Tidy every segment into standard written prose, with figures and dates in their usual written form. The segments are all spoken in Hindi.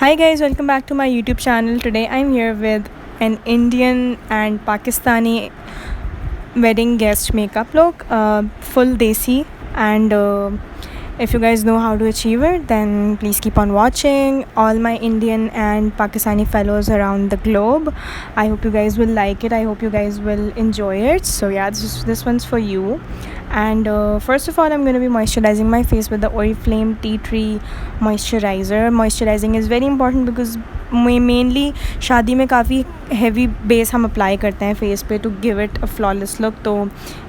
Hi guys, welcome back to my YouTube channel. Today I'm here with an Indian and Pakistani wedding guest makeup look, full desi, and if you guys know how to achieve it, then please keep on watching. All my Indian and Pakistani fellows around the globe, I hope you guys will like it. I hope you guys will enjoy it. So yeah, this one's for you. And first of all, I'm going to be moisturizing my face with the Oriflame Tea Tree moisturizer. Moisturizing is very important because mainly शादी में काफ़ी हैवी बेस हम अप्लाई करते हैं फेस पे to give it a flawless look. तो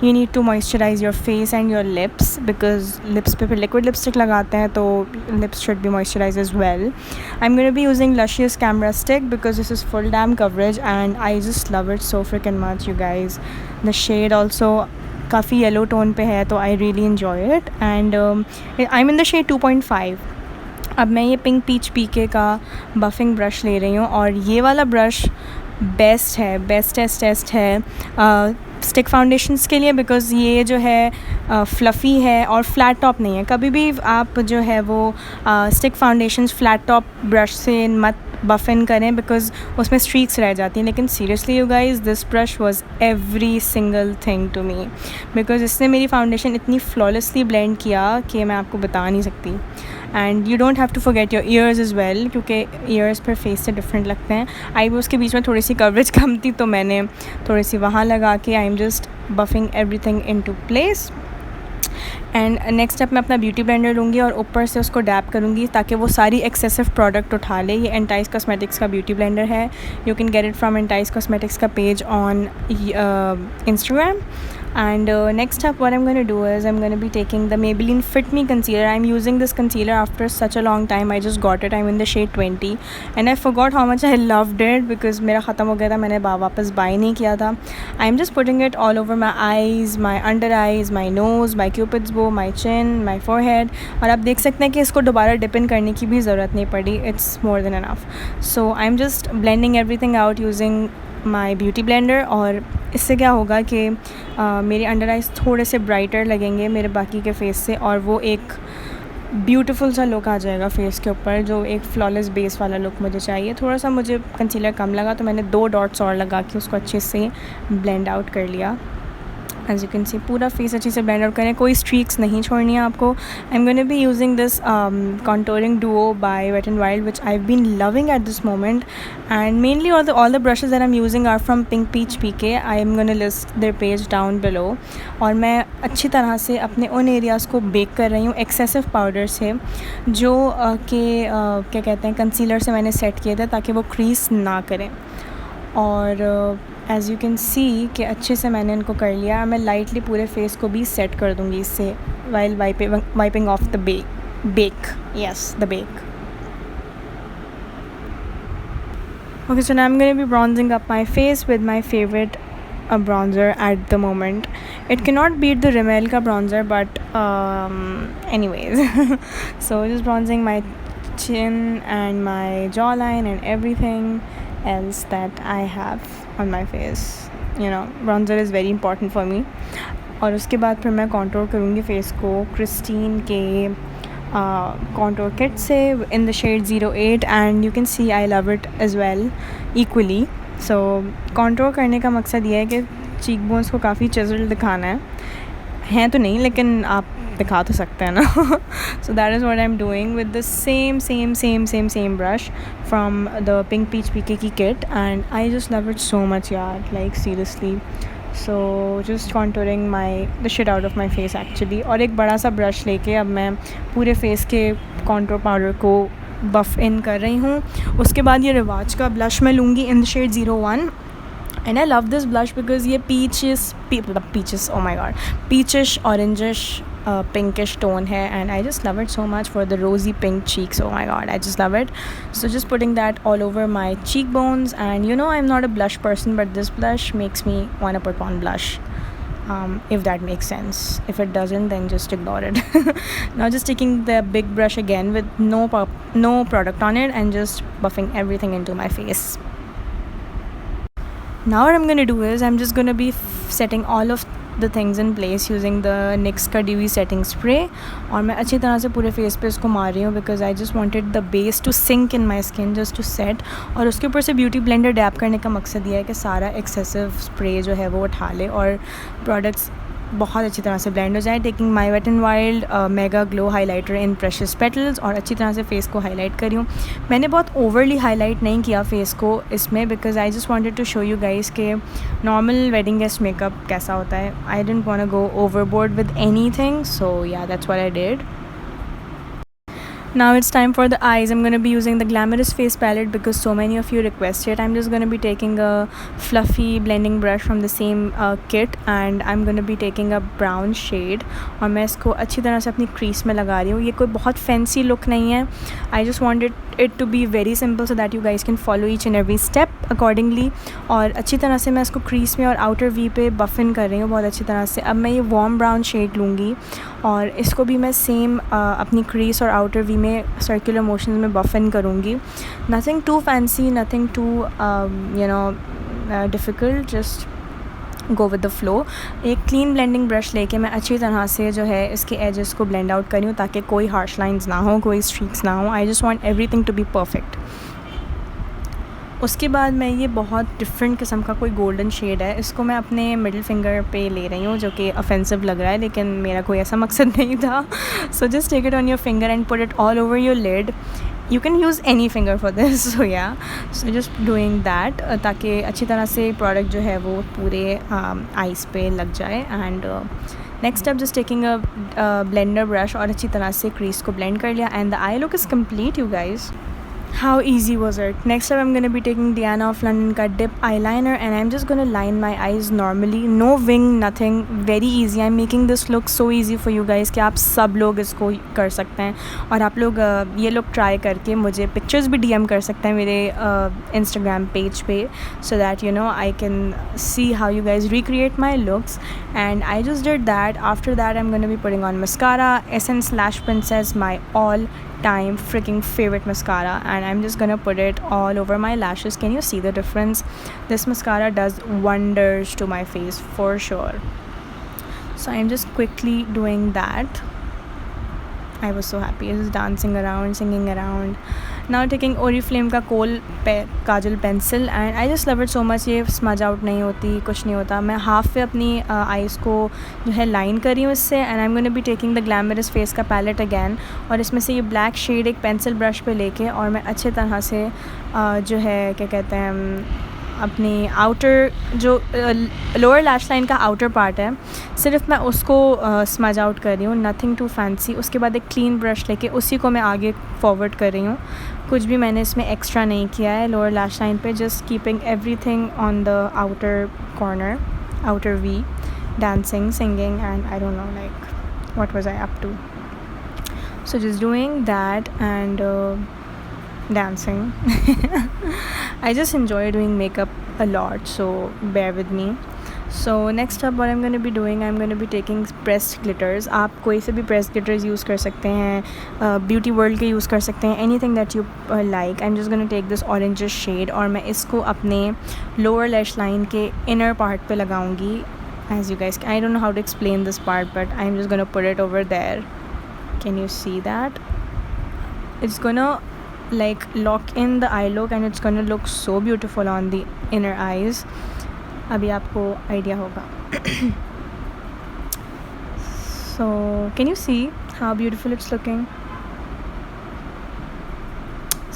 you need to moisturise your face and your lips because lips पे फिर लिक्विड लिपस्टिक लगाते हैं तो lips should be moisturise as well. I am gonna be using luscious camera stick because this is full damn coverage and I just love it so freaking much you guys. The shade also काफ़ी येलो टोन पे है तो I really enjoy it and I am in the shade 2.5. अब मैं ये पिंक पीच पीके का बफिंग ब्रश ले रही हूँ और ये वाला ब्रश बेस्टेस्ट है स्टिक फाउंडेशंस के लिए बिकॉज़ ये जो है फ्लफ़ी है और फ्लैट टॉप नहीं है. कभी भी आप जो है वो stick foundations flat top brush से मत बफ इन करें बिकॉज उसमें स्ट्रीक्स रह जाती हैं. लेकिन seriously you guys this brush was every single thing to me because इसने मेरी फाउंडेशन इतनी फ्लॉलेसली ब्लेंड किया कि मैं आपको बता नहीं सकती. And you don't have to forget your ears is well क्योंकि ईयर्स पर फेस से डिफरेंट लगते हैं. आईब्रोज के बीच में थोड़ी सी कवरेज कम थी तो मैंने थोड़ी सी वहाँ लगा के I am just buffing everything in to place. And next step मैं अपना ब्यूटी ब्लेंडर लूँगी और ऊपर से उसको डैप करूँगी ताकि वो सारी एक्सेसिव प्रोडक्ट उठा ले. ये एंटाइज कॉस्मेटिक्स का ब्यूटी ब्लेंडर है. You can get it from Entice cosmetics का page on Instagram. And next up what I'm going to do is I'm going to be taking the Maybelline Fit Me concealer. I'm using this concealer after such a long time. I just got it. I'm in the shade 20 and I forgot how much I loved it because मेरा ख़त्म हो गया था. मैंने वापस buy नहीं किया था. I'm just putting it all over my eyes, my under eyes, my nose, my cupid's bow, my chin, my forehead. और आप देख सकते हैं कि इसको दोबारा dip in करने की भी ज़रूरत नहीं पड़ी. It's more than enough. So I'm just blending everything out using my beauty blender. और इससे क्या होगा कि मेरे अंडर आइज़ थोड़े से ब्राइटर लगेंगे मेरे बाकी के फेस से और वो एक ब्यूटीफुल सा लुक आ जाएगा फेस के ऊपर जो एक फ्लॉलेस बेस वाला लुक मुझे चाहिए. थोड़ा सा मुझे कंसीलर कम लगा तो मैंने 2 डॉट्स और लगा के उसको अच्छे से ब्लेंड आउट कर लिया. एज यू कैन सी पूरा फेस अच्छे से ब्लेंड आउट करें, कोई स्ट्रीक्स नहीं छोड़नी है आपको. I am gonna be using this contouring duo by wet and wild which I have been loving at this moment and mainly all the brushes that I'm using are from Pink Peach PK. I am going to list their page down below. और मैं अच्छी तरह से अपने उन एरियाज़ को बेक कर रही हूँ एक्सेसिव पाउडर से जो क्या कहते हैं कंसीलर से मैंने सेट किए थे ताकि वो क्रीज ना करें. और एज़ यू कैन सी कि अच्छे से मैंने इनको कर लिया. मैं लाइटली पूरे फेस को भी सेट कर दूँगी इससे while wiping off the bake. Yes, the bake. Okay, so now I'm going to be bronzing up my face with my favorite bronzer at the moment. It cannot beat the Rimmel ka bronzer, but anyways. So just bronzing my chin and my jawline and everything else that I have on my face. You know, bronzer is very important for me. और उसके बाद फिर मैं contour करूँगी face को Christine के contour kit से in the shade 08 and you can see I love it as well equally. So contour करने का मकसद ये है कि cheek bones को काफ़ी chiseled दिखाना है तो नहीं लेकिन आप दिखा तो सकते हैं ना. So that is what I'm doing with the same brush from the Pink Peach PK की kit and I just love it so much यार, like seriously. So just contouring the shit out of my face actually. और एक बड़ा सा ब्रश लेके अब मैं पूरे फेस के contour पाउडर को बफ इन कर रही हूँ. उसके बाद ये रिवाज का ब्लश मैं लूँगी in the shade 01 and I love this blush because ये peaches oh my god peachish orangish pinkish tone है and I just love it so much for the rosy pink cheeks. Oh my god, I just love it. So just putting that all over my cheekbones and you know I'm not a blush person but this blush makes me want to put on blush. If that makes sense. If it doesn't then just ignore it. Now just taking the big brush again with no product on it and just buffing everything into my face. Now what I'm going to do is I'm just going to be setting all of the things in place using the Nyx का ड्यूई सेटिंग स्प्रे, और मैं अच्छी तरह से पूरे फेस पे इसको मार रही हूँ because I just wanted the base to sink in my skin, just to set. और उसके ऊपर से ब्यूटी ब्लेंडर डैप करने का मकसद ये है कि सारा एक्सेसिव स्प्रे जो है वो उठा ले और प्रोडक्ट्स बहुत अच्छी तरह से ब्लेंड हो जाए। Taking my weight and wild mega glow highlighter in precious petals, और अच्छी तरह से फेस को हाईलाइट करी हूँ। मैंने बहुत ओवरली हाईलाइट नहीं किया फेस को इसमें because I just wanted to show you guys के नॉर्मल वेडिंग गेस्ट मेकअप कैसा होता है। I didn't want to go overboard with anything, so yeah that's what I did. Now it's time for the eyes. I'm going to be using the Glamorous Face palette because so many of you requested. I'm just going to be taking a fluffy blending brush from the same kit and I'm going to be taking a brown shade और मैं इसको अच्छी तरह से अपनी crease में लगा रही हूँ. ये कोई बहुत fancy look नहीं है. I just wanted it to be very simple so that you guys can follow each and every step accordingly. और अच्छी तरह से मैं इसको crease में और outer V पे buff in कर रही हूँ बहुत अच्छी तरह से. अब मैं ये warm brown shade लूँगी और इसको भी मैं सेम अपनी क्रीज और आउटर वी में सर्कुलर मोशन में बफ इन करूँगी. Nothing too fancy, nothing too difficult, just go with the flow. एक क्लीन ब्लेंडिंग ब्रश लेके मैं अच्छी तरह से जो है इसके एजेस को ब्लेंड आउट करी हूँ ताकि कोई हार्श लाइंस ना हो, कोई स्ट्रीक्स ना हो. I just want everything to be perfect. उसके बाद मैं ये बहुत डिफरेंट किस्म का कोई गोल्डन शेड है, इसको मैं अपने मिडिल फिंगर पे ले रही हूँ जो कि ऑफेंसिव लग रहा है लेकिन मेरा कोई ऐसा मकसद नहीं था. So just take it on your finger and put it all over your lid. You can use any finger for this. So yeah so just doing that ताकि अच्छी तरह से प्रोडक्ट जो है वो पूरे आइज़ पे लग जाए. And next up just taking a blender brush और अच्छी तरह से क्रीज को ब्लेंड कर लिया and the eye look is complete you guys. How easy was it? Next up I'm going to be taking Diana of London का dip eyeliner and I'm just going to line my eyes normally. No wing, nothing. Very easy. I'm making this look so easy for you guys कि आप सब लोग इसको कर सकते हैं और आप लोग ये लोग ट्राई करके मुझे पिक्चर्स भी DM कर सकते हैं मेरे Instagram पेज पे so that you know I can see how you guys recreate my looks. And I just did that. After that I'm going to be putting on mascara, Essence Lash Princess, my all time freaking favorite mascara, and I'm just gonna put it all over my lashes. Can you see the difference? This mascara does wonders to my face for sure. So I'm just quickly doing that. I was so happy. Just dancing around, singing around. Now taking Oriflame का kohl kajal pencil and I just love it so much. ये स्मज आउट नहीं होती, कुछ नहीं होता. मैं हाफ पे अपनी आइज़ को जो है लाइन कर रही हूँ इससे. And I am gonna be taking the glamorous face का पैलेट अगैन और इसमें से ये ब्लैक शेड एक पेंसिल ब्रश पे लेके और मैं अच्छे तरह से जो है क्या कहते हैं अपनी आउटर जो लोअर लैश लाइन का आउटर पार्ट है सिर्फ मैं उसको स्मज आउट कर रही हूँ. Nothing too fancy. उसके बाद एक क्लीन ब्रश लेके उसी को मैं आगे फॉरवर्ड कर रही हूँ. कुछ भी मैंने इसमें एक्स्ट्रा नहीं किया है लोअर लैश लाइन पे. Just keeping everything on the outer corner, outer V, dancing, singing and I don't know like what was I up to. So just doing that and dancing. I just enjoy doing makeup a lot, so bear with me. So next up what I'm going to be doing, I'm going to be taking pressed glitters. आप कोई से भी pressed glitters use कर सकते हैं, beauty world के use कर सकते हैं, anything that you like. I'm just going to take this orange shade और मैं इसको अपने lower lash line के inner part पे लगाऊंगी. As you guys, I don't know how to explain this part, but I'm just going to put it over there. Can you see that? It's gonna like lock in the eye look and it's gonna look so beautiful on the inner eyes. अभी आपको idea होगा. So can you see how beautiful it's looking?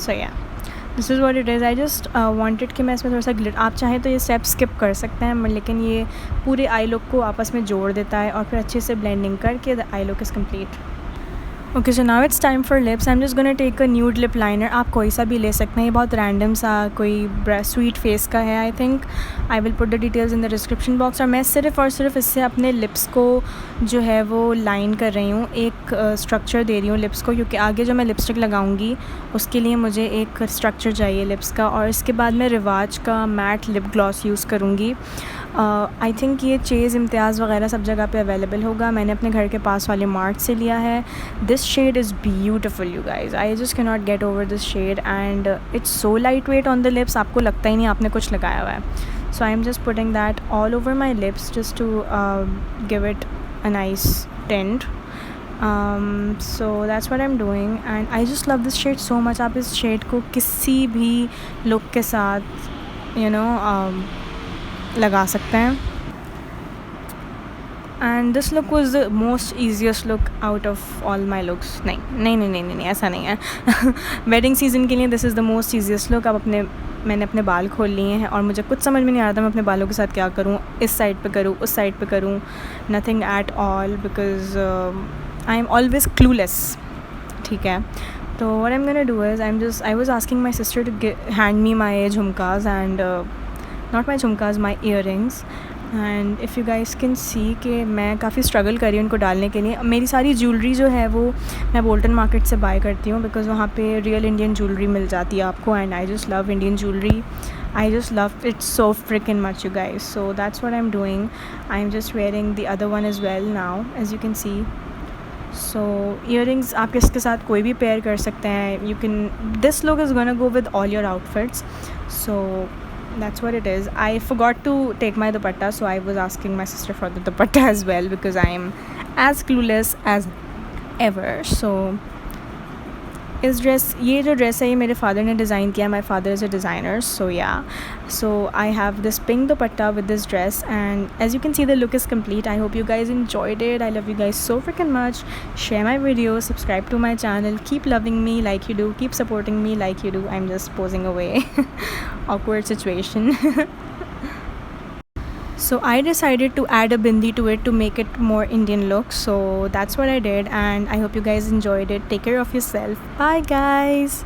So yeah, this is what it is. I just wanted कि मैं इसमें थोड़ा सा ग्लिट, आप चाहें तो ये स्टेप स्किप कर सकते हैं लेकिन ये पूरे आई लुक को आपस में जोड़ देता है और फिर अच्छे से ब्लेंडिंग करके the eye look is complete. Okay so now it's time for lips. I am just gonna take a nude lip liner. आप कोई सा भी ले सकते हैं, ये बहुत रैंडम सा कोई स्वीट फेस का है. I think I will put the details in the description box. और मैं सिर्फ और सिर्फ इससे अपने लिप्स को जो है वो लाइन कर रही हूँ, एक स्ट्रक्चर दे रही हूँ लिप्स को क्योंकि आगे जो मैं लिपस्टिक लगाऊंगी उसके लिए मुझे एक स्ट्रक्चर चाहिए लिप्स का. और इसके बाद मैं रिवाज का मैट लिप ग्लॉस यूज़ करूँगी. आई थिंक ये चेज़, इम्तियाज़ वगैरह सब जगह पे अवेलेबल होगा. मैंने अपने घर के पास वाले मार्ट से लिया है. This this shade is beautiful, you guys. I just cannot get over this shade, and it's so lightweight on the lips, आपको लगता ही नहीं आपने कुछ लगाया हुआ है. So I'm just putting that all over my lips just to give it a nice tint. So that's what I'm doing, and I just love this shade so much. आप इस shade को किसी भी look के साथ लगा सकते हैं. And this look was the most easiest look out of all my looks. नहीं ऐसा नहीं है. Wedding season के लिए this is the most easiest look. अब मैंने अपने बाल खोल लिए हैं और मुझे कुछ समझ में नहीं आ रहा था मैं अपने बालों के साथ क्या करूँ, इस साइड पे करूँ, उस साइड पे करूँ. Nothing at all, because I am always clueless. ठीक है. So what I'm gonna do is I was asking my sister to hand me my झुमकास and not my झुमकास, my earrings. And if you guys can see कि मैं काफ़ी स्ट्रगल करी उनको डालने के लिए. मेरी सारी ज्वेलरी जो है वो मैं बोल्टन मार्केट से बाय करती हूँ, बिकॉज़ वहाँ पे रियल इंडियन ज्वेलरी मिल जाती है आपको. And I just love Indian jewellery. I just love it so freaking much, you guys. So that's what I'm doing. I'm just wearing the other one as well now, as you can see. So earrings आप इसके साथ कोई भी पेयर कर सकते हैं. You can, this look is gonna go with all your outfits. So that's what it is. I forgot to take my dupatta, so I was asking my sister for the dupatta as well, because I am as clueless as ever. So ये जो ड्रेस है ये मेरे फादर ने डिज़ाइन किया. My father is a designer. So yeah, so I have this pink dupatta with this dress, and as you can see the look is complete. I hope you guys enjoyed it. I love you guys so freaking much. Share my video, subscribe to my channel, keep loving me like you do, keep supporting me like you do. I'm just posing away. Awkward situation. So I decided to add a bindi to it to make it more Indian look. So that's what I did, and I hope you guys enjoyed it. Take care of yourself. Bye guys.